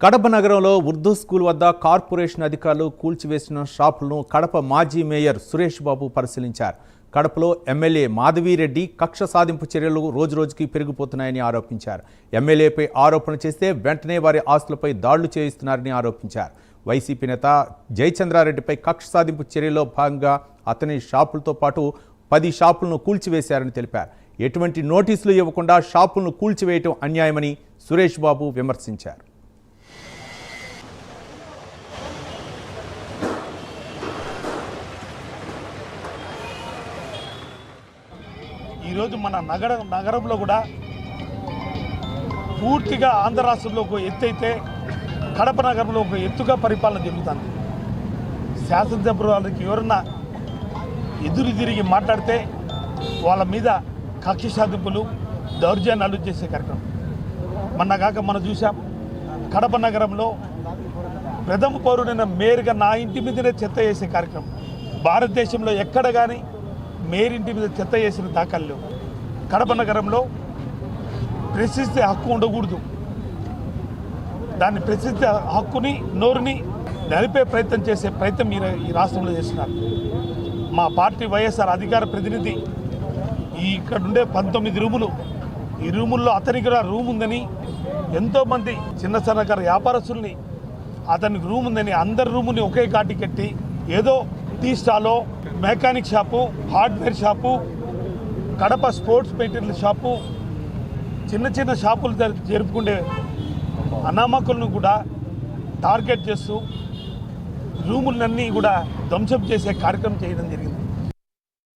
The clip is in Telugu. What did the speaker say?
కడప నగరంలో ఉర్దూ స్కూల్ వద్ద కార్పొరేషన్ అధికారులు కూల్చివేసిన షాపులను కడప మాజీ మేయర్ సురేష్ బాబు పరిశీలించారు. కడపలో ఎమ్మెల్యే మాధవిరెడ్డి కక్ష సాధింపు చర్యలు రోజురోజుకి పెరిగిపోతున్నాయని ఆరోపించారు. ఎమ్మెల్యేపై ఆరోపణ చేస్తే వెంటనే వారి ఆస్తులపై దాడులు చేయిస్తున్నారని ఆరోపించారు. వైసీపీ నేత జయచంద్రారెడ్డిపై కక్ష సాధింపు చర్యల్లో భాగంగా అతని షాపులతో పాటు 10 షాపులను కూల్చివేశారని తెలిపారు. ఎటువంటి నోటీసులు ఇవ్వకుండా షాపులను కూల్చివేయటం అన్యాయమని సురేష్ బాబు విమర్శించారు. ఈరోజు మన నగరంలో కూడా పూర్తిగా ఆంధ్ర రాష్ట్రంలో ఒక ఎత్తు అయితే కడప నగరంలో ఒక ఎత్తుగా పరిపాలన జరుగుతుంది. శాసనసభ్యులు వాళ్ళకి ఎవరన్నా ఎదురు తిరిగి మాట్లాడితే వాళ్ళ మీద కక్ష సాధింపులు దౌర్జన్యాలు చేసే కార్యక్రమం మనం చూసాం. కడప నగరంలో ప్రథమ పౌరుడైన మేయర్గా నా ఇంటి మీదనే చెత్త వేసే కార్యక్రమం భారతదేశంలో ఎక్కడ కానీ మేయర్ ఇంటి మీద చెత్త చేసిన దాఖలు లేవు. కడప నగరంలో ప్రశ్నిస్తే హక్కు ఉండకూడదు. దాన్ని ప్రశ్నిస్తే హక్కుని నోరుని నలిపే ప్రయత్నం చేసే ప్రయత్నం మీరు ఈ రాష్ట్రంలో చేస్తున్నారు. మా పార్టీ వైఎస్ఆర్ అధికార ప్రతినిధి ఇక్కడ ఉండే 19 రూములు, ఈ రూముల్లో అతనికి కూడా రూమ్ ఉందని ఎంతోమంది చిన్న సన్నకారు వ్యాపారస్తుల్ని అతనికి రూమ్ ఉందని అందరి రూముని ఒకే కాటి కట్టి ఏదో టీ స్టాలో, mechanic shop, hardware shop, Kadapa sports material shop, చిన్న షాపులు జరుపుకునే అనామకులను కూడా టార్గెట్ చేస్తూ రూములన్నీ కూడా ధ్వంసం చేసే కార్యక్రమం చేయడం జరిగింది.